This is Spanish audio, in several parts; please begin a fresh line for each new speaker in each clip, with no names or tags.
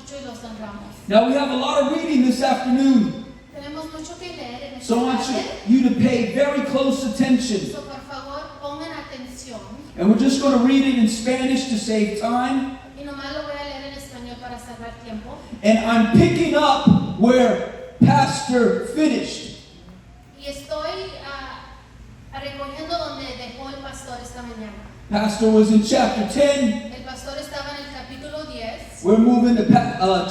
mucho y los honramos.
Now we have a lot of reading this afternoon,
Tenemos mucho que leer en esta
so I want
tarde.
you to pay very close attention.
So, por favor, pongan atención.
And we're just going to read it in Spanish to save time.
Y nomás lo voy a leer en español para salvar tiempo.
And I'm picking up where Pastor finished.
Y estoy recogiendo donde dejó el pastor esta mañana.
Pastor was in chapter 10.
El pastor estaba en el capítulo 10.
We're moving to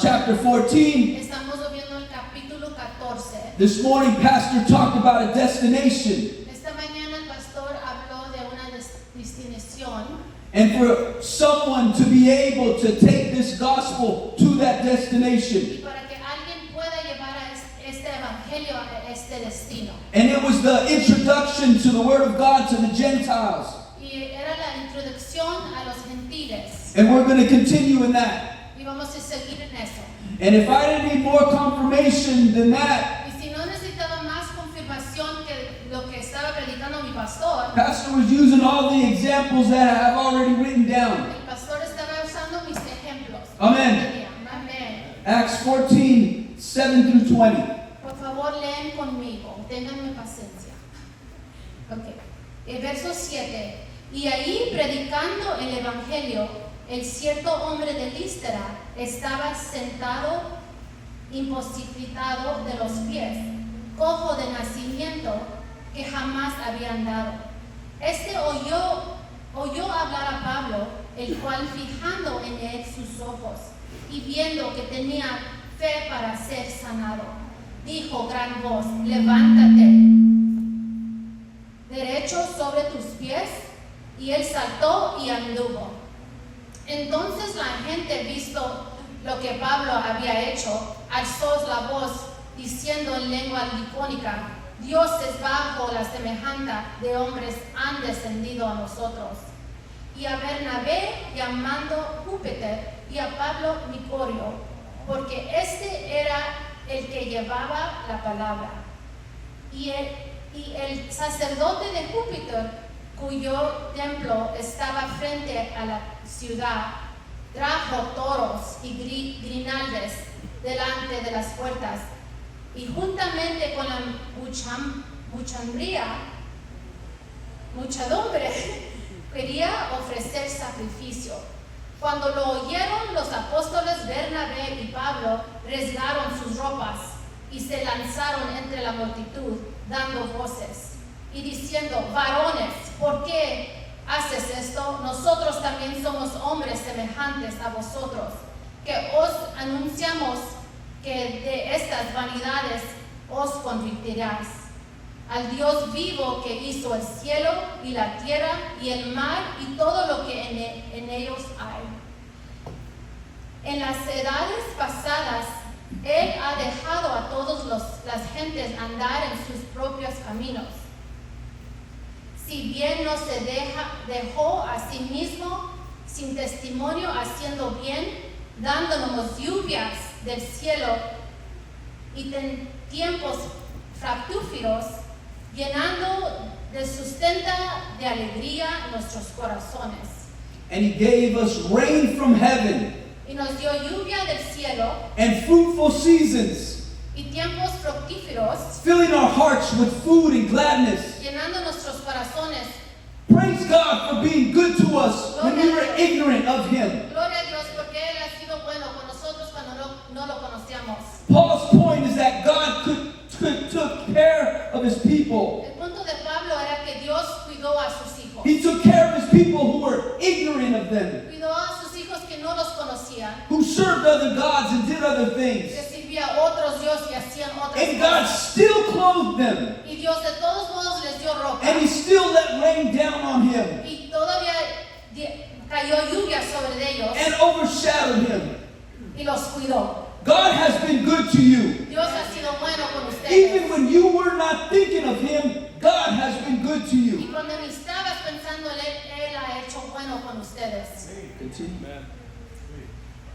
chapter 14.
Estamos viendo el capítulo 14.
This morning, Pastor talked about a destination.
Esta mañana el pastor habló de una destinación.
And for someone to be able to take this gospel to that
Y
destination.
para que alguien pueda llevar a este evangelio a este destino.
And it was the introduction to the Word of God to the Gentiles.
Y era la introducción a los gentiles.
And we're going to continue in that.
Y vamos a seguir en eso.
And if I didn't need more confirmation than that,
Y si no necesitaba más confirmación que lo que estaba predicando mi pastor,
Pastor was using all the examples that I have already written down.
el pastor estaba usando mis ejemplos.
Amen.
Amén.
Acts 14, 7 through 20.
Por favor, leen conmigo. Ténganme paciencia. Ok. El verso 7. Y ahí, predicando el evangelio, el cierto hombre de Lístra estaba sentado, imposibilitado de los pies, cojo de nacimiento, que jamás había andado. Este oyó hablar a Pablo, el cual, fijando en él sus ojos y viendo que tenía fe para ser sanado, dijo gran voz: levántate, derecho sobre tus pies. Y él saltó y anduvo. Entonces la gente, visto lo que Pablo había hecho, alzó la voz, diciendo en lengua licónica: dioses bajo la semejanza de hombres han descendido a nosotros. Y a Bernabé llamando Júpiter, y a Pablo Nicorio, porque este era el que llevaba la palabra. Y el sacerdote de Júpiter, cuyo templo estaba frente a la ciudad, trajo toros y grinaldes delante de las puertas, y juntamente con la muchedumbre quería ofrecer sacrificio. Cuando lo oyeron los apóstoles Bernabé y Pablo, rasgaron sus ropas y se lanzaron entre la multitud, dando voces y diciendo: varones, ¿por qué haces esto? Nosotros también somos hombres semejantes a vosotros, que os anunciamos que de estas vanidades os convertiráis al Dios vivo, que hizo el cielo y la tierra y el mar y todo lo que en ellos hay. En las edades pasadas Él ha dejado a todas las gentes andar en sus propios caminos. Si bien no se dejó a sí mismo sin testimonio, haciendo bien, dándonos lluvias del cielo y tiempos fructíferos, llenando de sustento de alegría nuestros corazones.
And he gave us rain from heaven
Y nos dio lluvia del cielo
and fruitful seasons,
y tiempos fructíferos,
filling our hearts with food and gladness.
llenando nuestros corazones.
Praise God for being good to us when we were ignorant of Him.
Gloria a Dios, porque Él ha sido bueno con nosotros cuando no lo conocíamos.
Paul's point is that God took care of His people.
El punto de Pablo era que Dios cuidó a sus hijos.
He took care of His people who were ignorant of them,
Cuidó a sus hijos que no los conocían,
who served other gods and did other
que
things.
servía a otros dioses y hacían otras
And God
cosas.
still clothed them.
Y Dios de todos modos les dio ropa.
And He still let rain down on him
Y todavía cayó lluvia sobre ellos
and overshadowed him.
y los cuidó.
God has been good to you.
Dios ha sido bueno con
Even
ustedes.
when you were not thinking of Him, God has been good to
Y
you.
cuando ni estabas pensando en Él ha hecho bueno con ustedes.
Continue.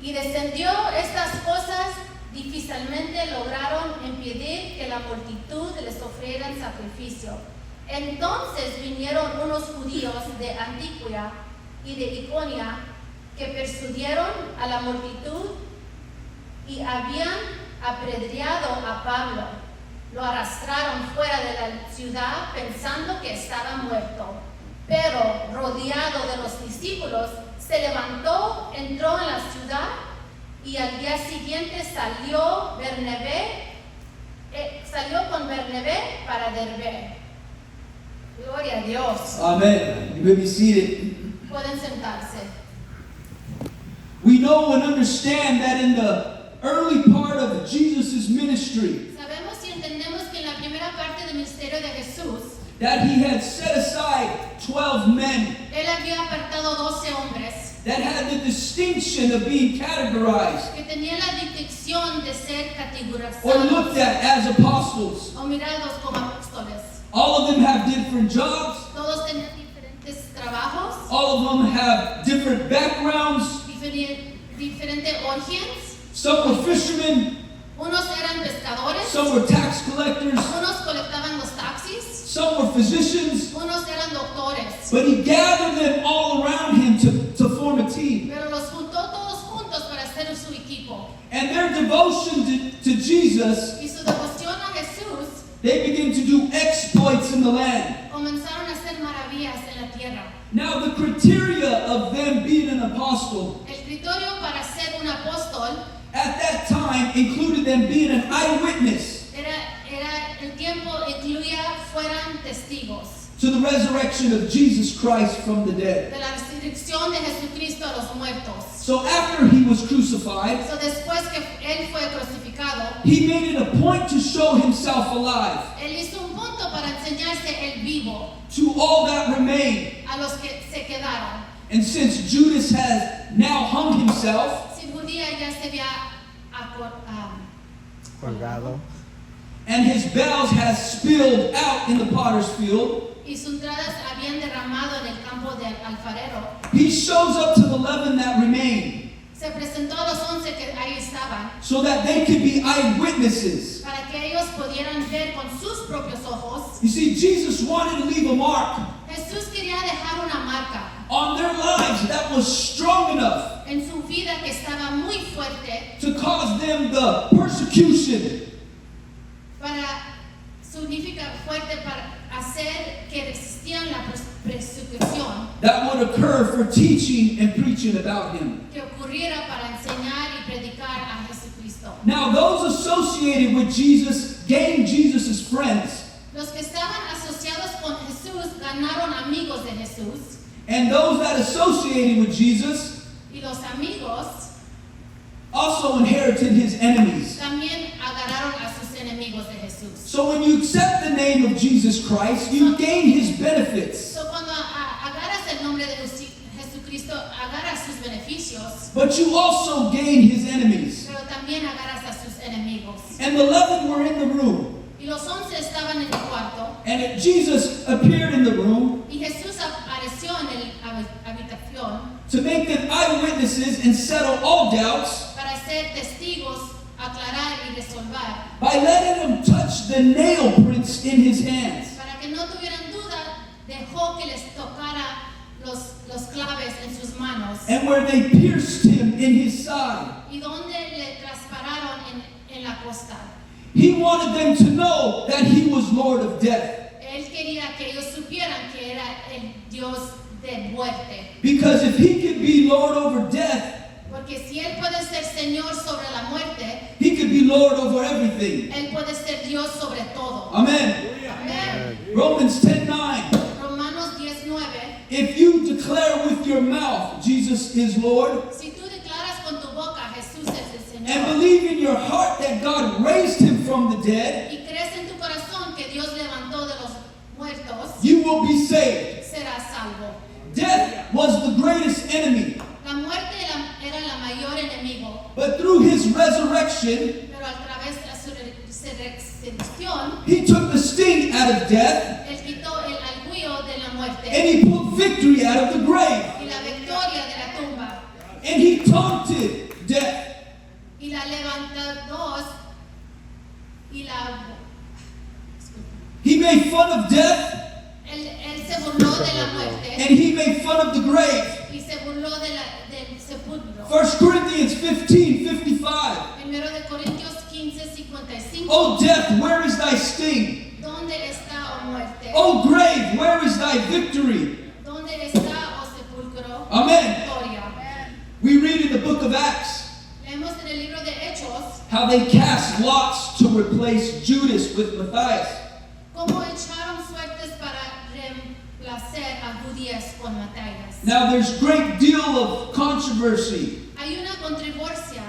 Y descendió estas cosas, difícilmente lograron impedir que la multitud les ofreciera sacrificio. Entonces vinieron unos judíos de Antioquía y de Iconia, que persuadieron a la multitud y habían apedreado a Pablo. Lo arrastraron fuera de la ciudad pensando que estaba muerto. Pero, rodeado de los discípulos, se levantó, entró en la ciudad y al día siguiente salió con Bernabé para Derbe. Gloria a Dios.
Amen. You may be seated.
Pueden sentarse.
We know and understand that in the early part of Jesus' ministry,
Sabemos y entendemos que en la primera parte del ministerio de Jesús,
that he had set aside 12 men
Él había apartado 12 hombres
that had the distinction of being categorized
que tenían la distinción de ser
or looked
categorizados
at as apostles.
o mirados como apóstoles.
All of them have different jobs.
Todos tenían diferentes trabajos,
All of them have different backgrounds.
diferentes orígenes.
Some were fishermen.
Unos eran pescadores,
Some were tax collectors.
unos colectaban los taxis,
Some were physicians.
unos eran doctores.
But he gathered them all around him to form a team.
Pero los juntó todos juntos para hacer su equipo.
And their devotion to Jesus,
Y su devoción a Jesús
they began to do exploits in the land.
comenzaron a hacer maravillas en la tierra.
Now, the criteria of them being an apostle
El criterio para ser un apóstol
at that time included them being an eyewitness
era el tiempo incluía fueran testigos
to the resurrection of Jesus Christ from the dead.
de la resurrección de Jesucristo a los muertos.
So after he was crucified,
So, después que él fue crucificado,
he made it a point to show himself alive
él hizo un punto para enseñarse el vivo
to all that remained.
a los que se quedaron.
And since Judas has now hung himself,
Si Judía ya se había
Colgado.
and his bowels has spilled out in the potter's field,
y sus entradas habían derramado en el campo del alfarero,
he shows up to the 11 that remain
se presentó a los 11 que ahí estaban
so that they could be eyewitnesses.
para que ellos pudieran ver con sus propios ojos.
You see, Jesus wanted to leave a mark
Jesús quería dejar una marca
on their lives that was strong enough
en su vida que estaba muy fuerte
to cause them the persecution
significa fuerte para hacer que resistían la persecución
that would occur for teaching and preaching about him.
que ocurriera para enseñar y predicar a Jesucristo.
Now, those associated with Jesus gained Jesus as friends,
Los que estaban asociados con Jesús ganaron amigos de Jesús
and those that associated with Jesus
y los amigos
also inherited his enemies.
también agarraron a sus enemigos de Jesús.
So when you accept the name of Jesus Christ, you gain his benefits,
So, cuando agarras el nombre de Jesucristo, agarras sus beneficios,
but you also gain his enemies.
pero también agarras a sus enemigos.
And the 11 were in the room,
Y los 11 estaban en el cuarto,
and Jesus appeared in the room
y Jesús apareció en la habitación
to make them eyewitnesses and settle all doubts
para ser testigos, aclarar y resolver,
by letting them touch the nail prints in his hands.
para que no tuvieran duda, dejó que les tocara los claves en sus manos
And where they pierced him in his side.
y donde le traspararon en la costa.
He wanted them to know that he was Lord of death.
Él quería que ellos supieran que era el Dios de muerte.
Because if he could be Lord over death,
Porque si Él puede ser Señor sobre la muerte,
he could be Lord over everything.
Él puede ser Dios sobre todo.
Amen.
Amén.
Romans 10:9.
Romanos 10:9.
If you declare with your mouth Jesus is Lord,
Si tú declaras con tu boca Jesús es el
and
Señor
believe in your heart that God raised him from the dead,
y crees en tu corazón que Dios levantó de los muertos,
you will be saved.
serás salvo.
Death was the greatest enemy,
La muerte era el mayor enemigo,
but through his resurrection,
pero a través de su resurrección,
he took the sting out of death,
Él quitó el arguello de la muerte
and he put victory out of the grave.
y la victoria de la tumba
And he taunted death.
y la levantó y la...
He made fun of death,
Él se burló de la muerte
and he made fun of the grave.
y se burló del sepulcro.
1 Corinthians 15:55.
Primero
O death, where is thy sting?
¿Dónde está, oh muerte?
O grave, where is thy victory?
¿Dónde está, oh sepulcro?
Amen.
Victoria.
We read in the book of Acts
Leemos en el libro de Hechos
how they cast lots to replace Judas with Matthias.
cómo echaron suertes para reemplazar a Judías con Matías.
Now there's great deal of controversy
Hay una controversia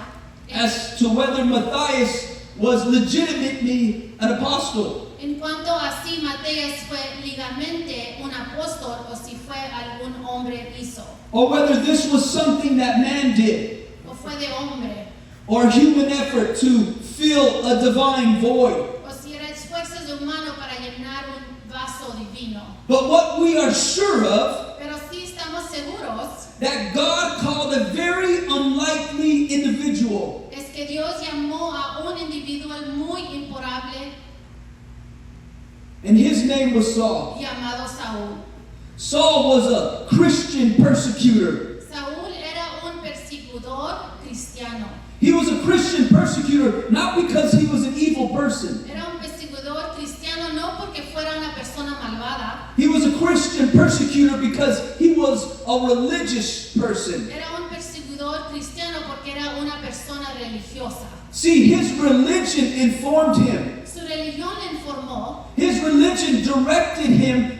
as to whether Matthias was legitimately an apostle.
en cuanto a si Matías fue legalmente un apóstol o si fue algún hombre hizo
Or whether this was something that man did,
o fue de hombre
or human effort to fill a divine void.
o si era esfuerzos humanos para llenar un vaso divino.
But what we are sure of,
Pero sí estamos seguros
that God called a very unlikely individual,
es que Dios llamó a un individuo muy improbable
and his name was Saul.
llamado Saúl.
Saul was a Christian persecutor.
Saúl era un perseguidor cristiano.
He was a Christian persecutor not because he was an evil person.
Era un perseguidor cristiano no porque fuera una persona malvada.
He was a Christian persecutor because he was a religious person.
Era un perseguidor cristiano porque era una persona religiosa.
See, his religion informed him.
Su religión le informó
His religion directed him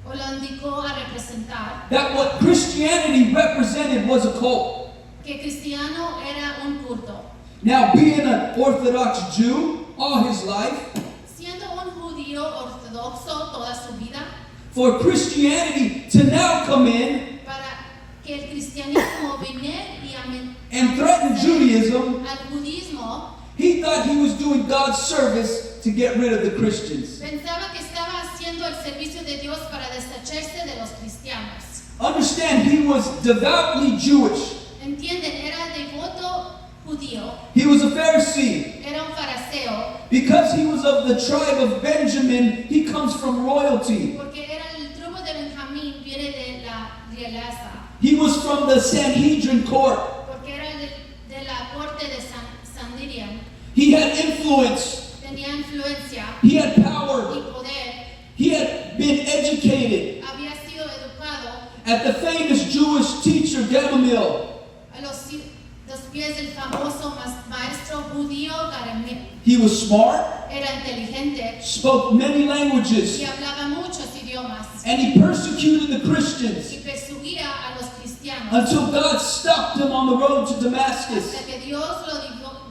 o lo indicó a representar
that what Christianity represented was a cult.
que cristiano era un culto.
Now, being an Orthodox Jew all his life,
Siendo un judío ortodoxo toda su vida,
for Christianity to now come in
para que el cristianismo viniera y
and threaten Judaism,
al budismo,
he thought he was doing God's service to get rid of the Christians.
pensaba que estaba haciendo el servicio de Dios para deshacerse de los cristianos.
Understand, he was devoutly Jewish.
¿Entienden? Era devoto judío,
He was a Pharisee.
era un fariseo,
Because he was of the tribe of Benjamin, he comes from royalty.
porque era el tribu de Benjamín, viene de la realeza,
He was from the Sanhedrin court.
porque era de la corte de Sanhedrin.
He had influence.
Tenía influencia
He had
y
power.
poder,
He had been educated
había sido educado
at the famous Jewish teacher Gamaliel.
a los pies del famoso maestro judío Gamaliel.
He was smart,
Era inteligente
spoke many
y
languages,
hablaba muchos idiomas
and he persecuted the Christians
y perseguía a los cristianos
until God stopped him on the road to Damascus
hasta que Dios lo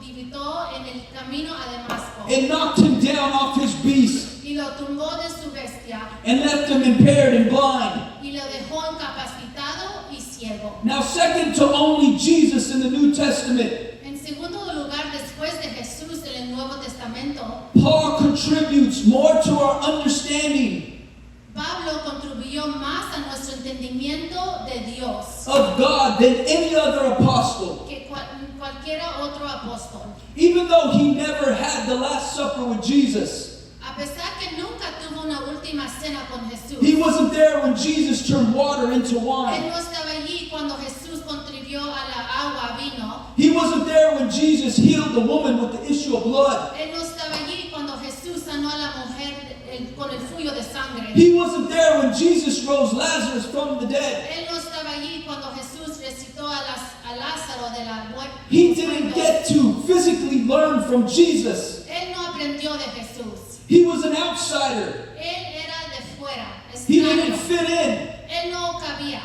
divitó en el camino a Damasco
and knocked him down off his beast
y lo tumbó de su bestia
and left him impaired and blind.
y lo dejó incapacitado y ciego.
Now, second to only Jesus in the New Testament,
En segundo lugar, después de Jesús en el Nuevo Testamento,
Paul contributes more to our understanding
Pablo contribuyó más a nuestro entendimiento de Dios
of God than any other apostle.
que cualquiera otro apóstol.
Even though he never had the Last Supper with Jesus,
A pesar que nunca tuvo una última cena con Jesús,
he wasn't there when Jesus turned water into
él
wine.
no estaba allí cuando Jesús contribuyó a la agua vino.
He wasn't there when Jesus healed the woman with the issue of blood.
Él no estaba allí cuando Jesús sanó a la mujer con el flujo de sangre.
He wasn't there when Jesus rose Lazarus from the dead.
Él no estaba allí cuando Jesús resucitó a Lázaro de la muerte.
He didn't get to physically learn from Jesus.
Él no aprendió de Jesús.
He was an outsider.
Él era de fuera,
He didn't
extraño.
fit in.
Él no cabía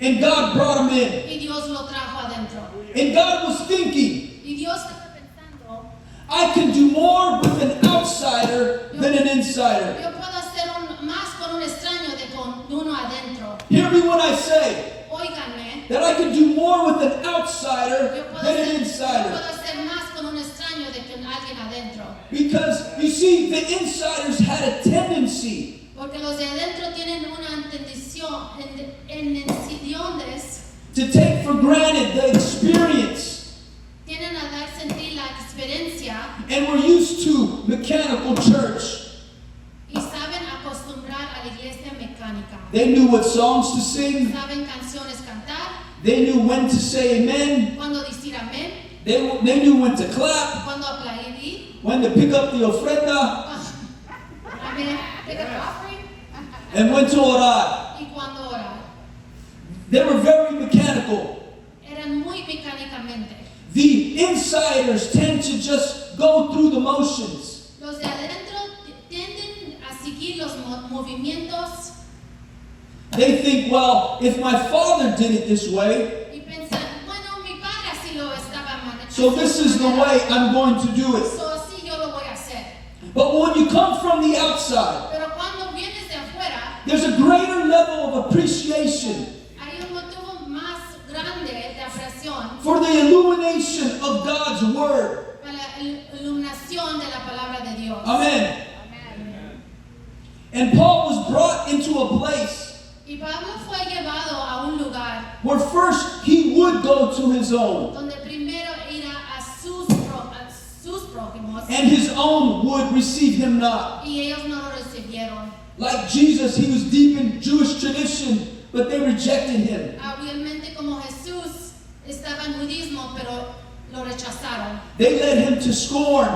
And God brought him in.
y Dios lo trajo adentro.
And God was thinking,
Y Dios estaba pensando,
I can do more with an outsider than an insider.
yo puedo hacer más con un extraño de con uno adentro.
Hear me when I say
Óiganme,
that I can do more with an outsider
yo puedo
than an
hacer
insider.
más con un extraño de con alguien adentro.
Because, you see, the insiders had a tendency
Porque los de adentro tienen una intenciones,
to take for granted the experience.
tienen a dar sentir la experiencia
And we're used to mechanical church.
y saben acostumbrar a la iglesia mecánica.
They knew what songs to sing.
Saben canciones cantar,
They knew when to say amen.
cuando decir amén,
They knew when to clap,
cuando aplaudir,
when to pick up the ofrenda,
También pick up the offering
and when to orar.
y cuando orar.
They were very mechanical.
Eran muy mecánicamente.
The insiders tend to just go through the motions.
Los de adentro tienden a seguir los movimientos
They think, well, if my father did it this way,
y piensan, bueno, mi padre así lo estaba manejando.
so this is the way I'm going to do it.
So así yo lo voy a hacer.
But when you come from the outside,
Pero cuando vienes de afuera,
there's a greater level of appreciation
hay un motivo más grande de apreciación
for the illumination of God's word.
para la iluminación de la palabra de Dios.
Amen. And Paul was brought into a place
Y Pablo fue llevado a un lugar
where first he would go to his own,
donde primero irá a sus prójimos
and his own would receive him not.
y ellos no lo recibieron.
Like Jesus, he was deep in Jewish tradition, but they rejected him.
Obviamente como Jesús estaba en budismo, pero lo rechazaron.
They led him to scorn,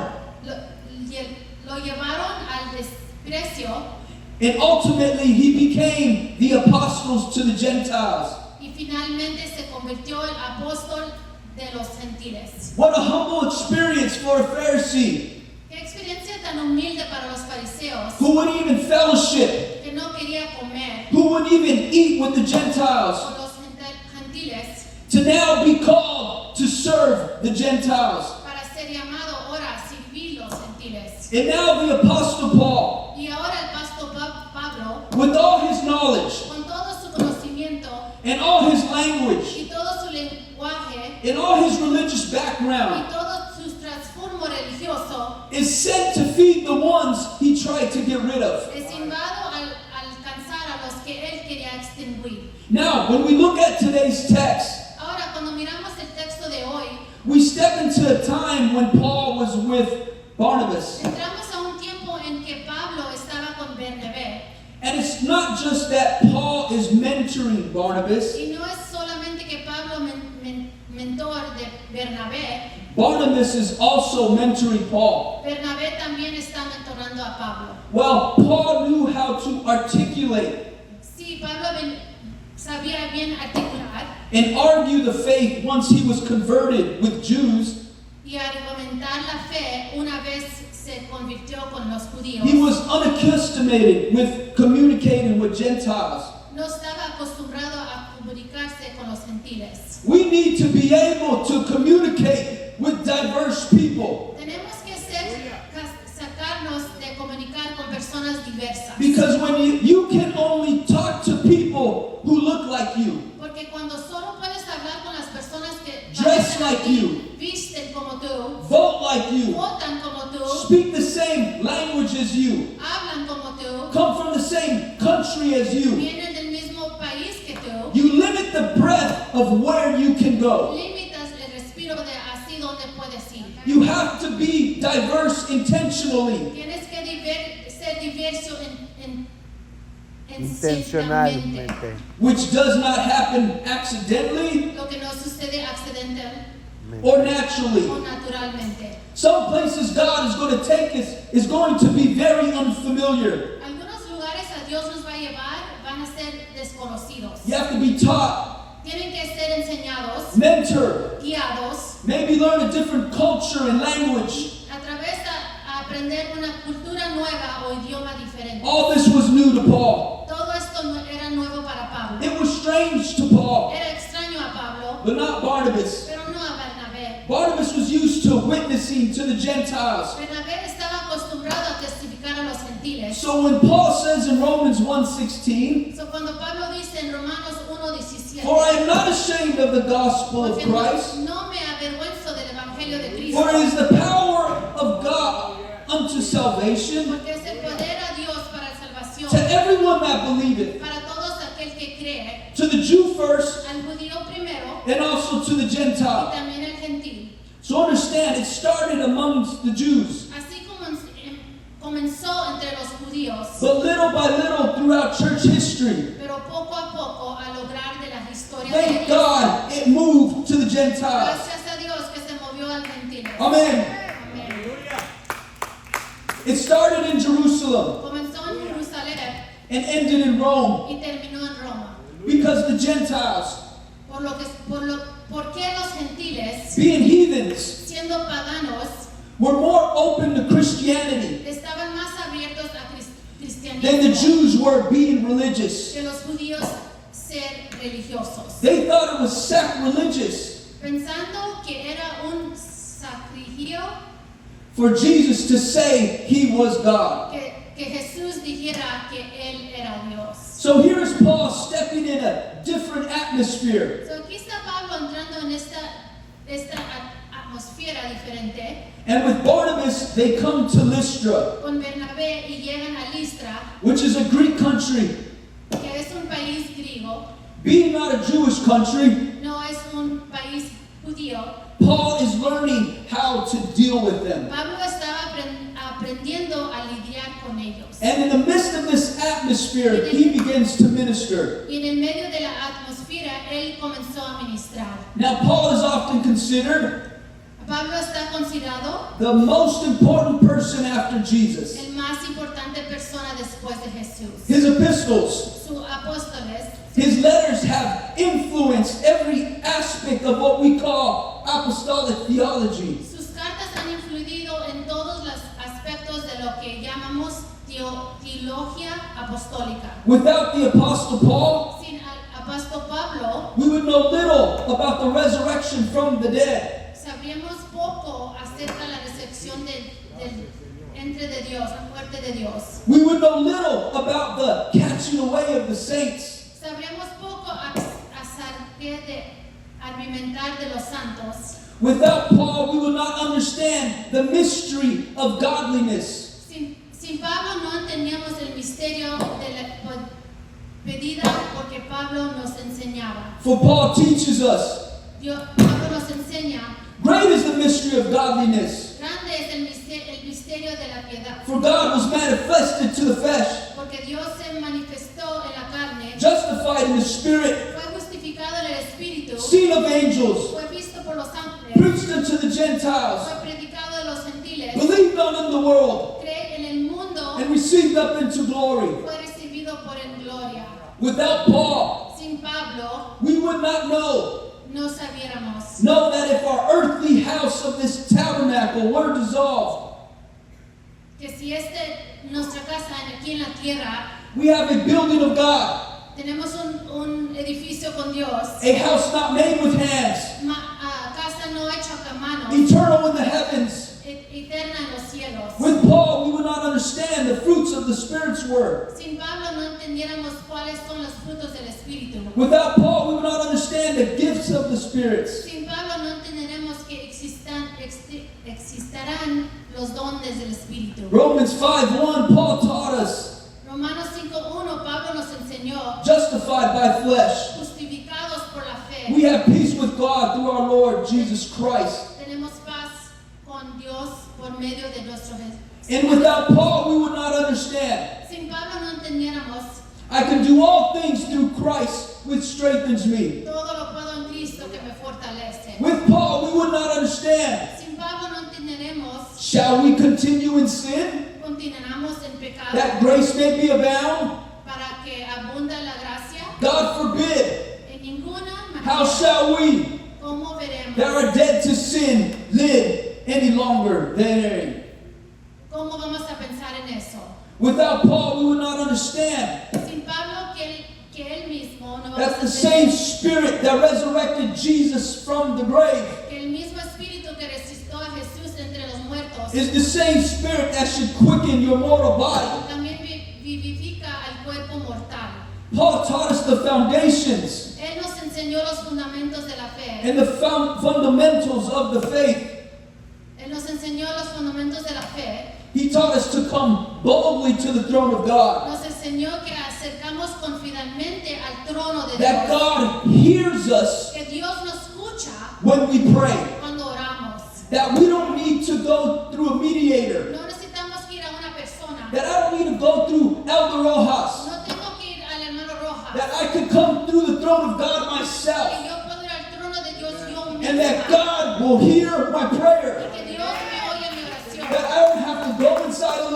Lo llevaron al desprecio
and ultimately he became the apostles to the Gentiles.
y finalmente se convirtió en apóstol de los gentiles.
What a humble experience for a Pharisee
Qué experiencia tan humilde para los fariseos
who would even fellowship,
que no quería comer
who would even eat with the Gentiles,
con los gentiles
to now be called to serve the Gentiles.
para ser llamado ahora a servir los gentiles.
And now the Apostle Paul,
Y ahora el pastor Pablo,
with all his knowledge
con todo su conocimiento
and all his language
y todo su lenguaje
and all his religious
y
background,
todo su transformo religioso,
is sent to feed the ones he tried to get rid of.
es invado al alcanzar a los que él quería extinguir.
Now, when we look at today's text,
Ahora, cuando miramos el texto de hoy,
we step into a time when Paul was with Barnabas.
entramos a un tiempo en que Pablo estaba con Bernabé.
And it's not just that Paul is mentoring Barnabas.
Y no es solamente que Pablo mentor de Bernabé,
Barnabas is also mentoring Paul.
Bernabé también está mentorando a Pablo.
Well, Paul knew how to articulate
Sí, Pablo sabía bien articular
and argue the faith once he was converted with Jews.
y argumentar la fe una vez se convirtió con los judíos.
He was unaccustomed with communicating with Gentiles.
No estaba acostumbrado a comunicarse con los gentiles.
We need to be able to communicate with diverse people,
Tenemos que sacarnos de comunicar con personas diversas.
because when you can only talk to people who look like you,
Porque cuando solo puedes hablar con las personas que
Dress
parecen a
like
ti,
you.
visten como tú,
vote like you,
votan como tú,
speak the same language as you,
hablan como tú,
come from the same country as you,
vienen del mismo país que tú,
you limit the breadth of where you can go.
limitas el respiro de así donde puedes ir.
You have to be diverse intentionally.
Tienes que ser diverso
Intencionalmente.
Which does not happen accidentally
Lo que no sucede accidental
or naturally.
o naturalmente.
Some places God is going to take us is going to be very unfamiliar.
Algunos lugares a Dios nos va a llevar, van a ser desconocidos.
You have to be taught,
Tienen que ser enseñados,
mentored,
guiados,
maybe learn a different culture and language.
a través a aprender una cultura nueva o idioma diferente.
All this was new to Paul.
Todo esto era nuevo para Pablo.
It was strange to Paul,
Era extraño a Pablo,
but not Barnabas.
pero no a Bernabé.
Barnabas was used to witnessing to the Gentiles.
Bernabé estaba acostumbrado a testificar a los gentiles.
So when Paul says in Romans 1:16,
So, cuando Pablo dice en Romanos 1:17,
"For I am not ashamed of the gospel of
porque
Christ,
no me avergüenzo del evangelio de Cristo,
for it is the power of God unto salvation
porque es el poder a Dios para salvación,
to everyone that believeth,
para todos aquel que cree,
to the Jew first,
al judío primero
and also to the
y
Gentile."
también al gentil.
So understand, it started amongst the Jews,
Así comenzó entre los judíos,
but little by little throughout church history,
pero poco a poco a lograr de la historia de
thank
Dios.
God, it moved to the Gentiles.
Gracias a Dios que se movió al gentil.
Amen.
Amén.
It started in Jerusalem
Comenzó en Jerusalén
and ended in Rome
y terminó en Roma.
because the Gentiles,
¿Por qué los gentiles,
being heathens,
siendo paganos,
were more open to Christianity
estaban más abiertos a
than the
cristianismo
Jews were being religious?
que los judíos ser religiosos?
They thought it was sacrilegious
Pensando que era un sacrilegio
for Jesus to say he was God.
que Jesús dijera que él era Dios.
So here is Paul stepping in a different atmosphere.
So, aquí está Pablo entrando en esta atmósfera diferente.
And with Barnabas, they come to Lystra,
Con Bernabé y llegan a Listra,
which is a Greek country.
que es un país griego,
Being not a Jewish country,
no es un país judío.
Paul is learning how to deal with them.
Pablo estaba aprendiendo a lidiar con ellos.
And in the midst of this atmosphere, he begins to minister.
Y en el medio de la atmósfera, él comenzó a ministrar.
Now, Paul is often considered
Pablo está considerado
the most important person after Jesus.
el más importante persona después de Jesús.
His epistles,
Sus apóstoles,
his letters have influenced every aspect of what we call apostolic theology.
sus cartas han influido en todos los aspectos de lo que llamamos teología apostólica.
Without the Apostle Paul,
Sin al apóstol Pablo,
we would know little about the resurrection from the dead.
sabríamos poco acerca de la recepción del entre de Dios, la muerte de Dios.
We would know little about the catching away of the saints.
Sabríamos poco acerca de alimentar de los santos.
Without Paul, we would not understand the mystery of godliness.
Sin Pablo no entendíamos el misterio de la pedida porque Pablo nos enseñaba.
For Paul teaches us,
Pablo nos enseña,
great is the mystery of godliness.
grande es el misterio de la piedad.
For God was manifested to the flesh,
Porque Dios se manifestó en la carne,
justified in the spirit,
fue justificado en el Espíritu,
seen of angels,
fue visto por los ángeles,
preached unto the Gentiles,
fue predicado de los gentiles,
believed on in the world,
cree en el mundo,
and received up into glory.
fue recibido por en gloria.
Without Paul,
Sin Pablo
we would not know
no sabiéramos
that if our earthly house of this tabernacle were dissolved,
que si nuestra casa aquí en la tierra
we have a building of God,
tenemos un edificio con Dios,
a house not made with hands,
casa no hecha con manos,
eternal in the heavens.
eterna en los cielos.
With Paul, we would not understand the fruits of the Spirit's work.
Sin Pablo no entendiéramos cuáles son los frutos del Espíritu.
Without Paul, we would not understand the gifts of the spirits.
Sin Pablo no entenderemos que existarán los dones del Espíritu.
Romans 5:1, Paul taught us,
Romanos 5:1, Pablo nos enseñó,
justified by flesh,
justificados por la fe,
we have peace with God through our Lord Jesus Christ.
tenemos paz con Dios por medio de nuestro Jesús.
And without Paul, we would not understand.
Sin Pablo no entendiéramos,
I can do all things through Christ, which strengthens me.
todo lo puedo en Cristo que me fortalece.
With Paul, we would not understand.
Sin Pablo no entenderemos,
Shall we continue in sin,
continuamos en pecado
that grace may be abound?
para que abunda la gracia.
God forbid.
En ninguna
How
manera,
shall we,
¿cómo
that
veremos?
are dead to sin, live any longer therein?
¿Cómo vamos a pensar en eso?
Without Paul, we would not understand
Sin Pablo, que él mismo no vamos
that
a
the same
entender
Spirit that resurrected Jesus from the grave
que el mismo Espíritu que resucitó a Jesús entre los muertos
is the same Spirit that should quicken your mortal body.
también vivifica al cuerpo mortal.
Paul taught us the foundations
Él nos enseñó los fundamentos de la fe.
and the fundamentals of the faith.
Él nos enseñó los fundamentos de la fe.
He taught us to come boldly to the throne of God,
Nos enseñó que acercamos confiadamente al trono de
that
Dios.
God hears us
Que Dios nos escucha
when we pray,
cuando oramos.
that we don't need to go through a mediator,
No necesitamos ir a una persona.
that I don't need to go through Elder Rojas,
No tengo que ir al hermano Rojas.
that I can come through the throne of God
Que
myself,
yo puedo ir al trono de Dios yo misma.
and that God will hear my prayer,
Y que Dios me oye mi oración.
that I don't have to go inside a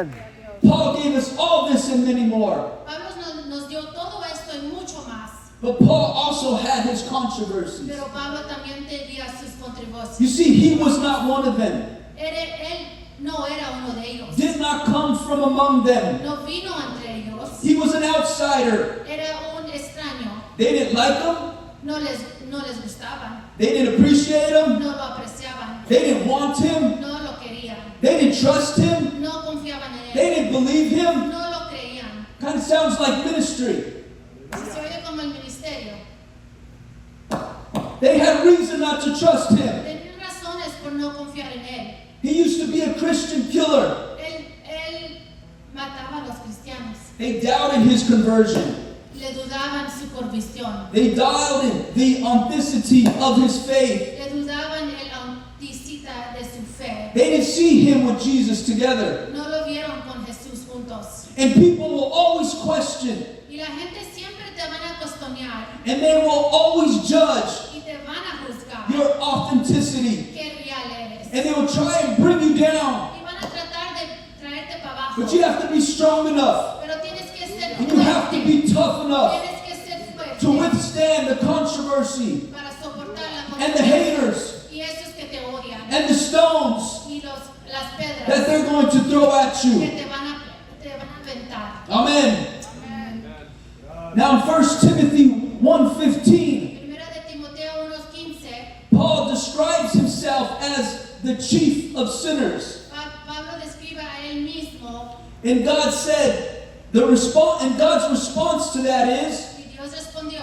Amen.
Paul gave us all this and many more.
Pablo nos dio todo esto y mucho más.
But Paul also had his controversies.
Pero Pablo también tenía sus controversias.
You see, he was not one of them.
Él no era uno de ellos.
Did not come from among them.
No vino entre ellos.
He was an outsider.
Era un extraño.
They didn't like him.
No les gustaban.
They didn't appreciate him.
No lo apreciaban.
They didn't want him.
No lo querían.
They didn't trust him.
No confiaban en
They
él.
didn't believe him.
No lo creían.
Kind of sounds like ministry.
Se oye como el ministerio.
They had reason not to trust him.
Tenían razones por no confiar en él.
He used to be a Christian killer.
Él mataba a los cristianos.
They doubted his conversion.
Le dudaban su convicción.
They doubted the authenticity of his faith.
Le dudaban el autenticita de su fe.
They didn't see him with Jesus together.
No lo vieron con Jesús juntos.
And people will always question,
Y la gente siempre te van a cuestionar
and they will always judge
y te van a juzgar
your authenticity.
qué real eres.
And they will try and bring you down.
Y van a tratar de traerte para abajo.
But you have to be strong enough.
Pero tienes que ser
And you have to
fuerte.
be tough enough
Tienes que ser fuerte
to withstand the controversy
para soportar la
and the
controversia.
haters
Y esos que te odian.
and the stones
Y las pedras
that they're going to throw at
que
you.
te van a aventar.
Amen. Now in 1 Timothy 1:15,
Primera de Timoteo 1:15,
Paul describes himself as the chief of sinners.
Pablo describe a él mismo
And God said, God's response to that is,
y Dios respondió,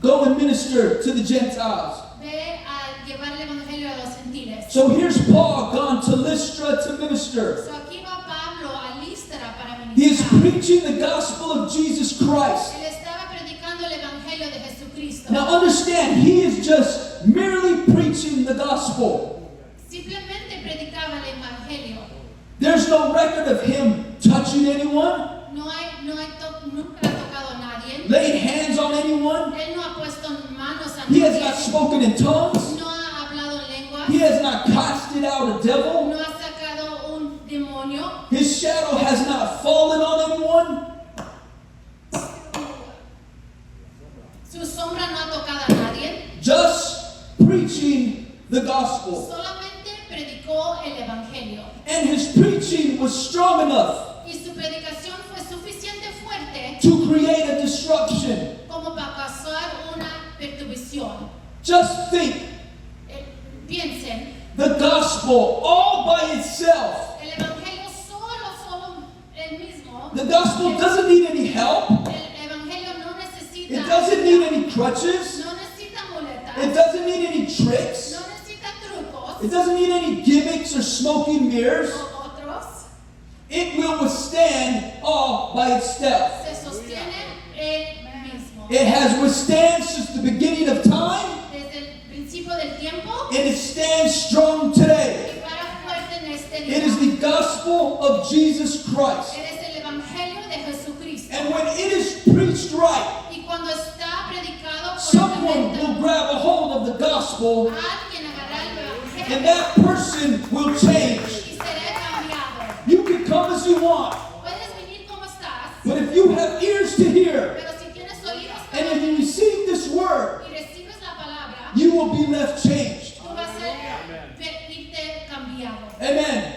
go and minister to the Gentiles.
ve a llevar el evangelio a los gentiles.
So here's Paul gone to Lystra to minister.
So aquí va Pablo a Listra para
He is
ministrar.
preaching the gospel of Jesus Christ.
Él estaba predicando el evangelio de Jesucristo.
Now understand, he is just merely preaching the gospel.
Simplemente predicaba el evangelio.
There's no record of him touching anyone,
Nunca ha tocado a nadie.
laid hands on anyone.
Él no ha puesto manos a
He has
nadie.
not spoken in tongues.
No ha hablado en lenguas.
He has not casted out a devil.
No ha sacado un demonio.
His shadow has not fallen on anyone.
Su sombra no ha tocado a nadie.
Just preaching the gospel.
Solamente predicó el evangelio.
And his preaching was strong enough
Y su predicación fue suficiente fuerte
to create a disruption.
como para causar una perturbación.
Just think,
Piensen,
the gospel all by itself.
el evangelio solo el mismo.
The gospel doesn't need any help.
El evangelio no necesita.
It doesn't need any crutches.
No necesita muletas.
It doesn't need any tricks.
No necesita trucos.
It doesn't need any gimmicks or smoking mirrors.
O otros.
It will withstand all by itself.
Se sostiene el mismo.
It has withstand since the beginning of time,
Desde el principio del tiempo.
and it stands strong today.
Y para fuerte en este día.
It is the gospel of Jesus Christ.
Eres el evangelio de Jesucristo.
And when it is preached right,
Y cuando está predicado
someone will
correctamente,
grab a hold of the gospel,
alguien agarrará el
and
evangelio
that person will change.
y será cambiado.
You can come as you want,
Puedes venir como estás,
but if you have ears to hear,
pero si tienes oídos
and
para
if you receive this word,
y recibes la palabra,
you will be left changed.
tú vas a irte cambiado.
Amen.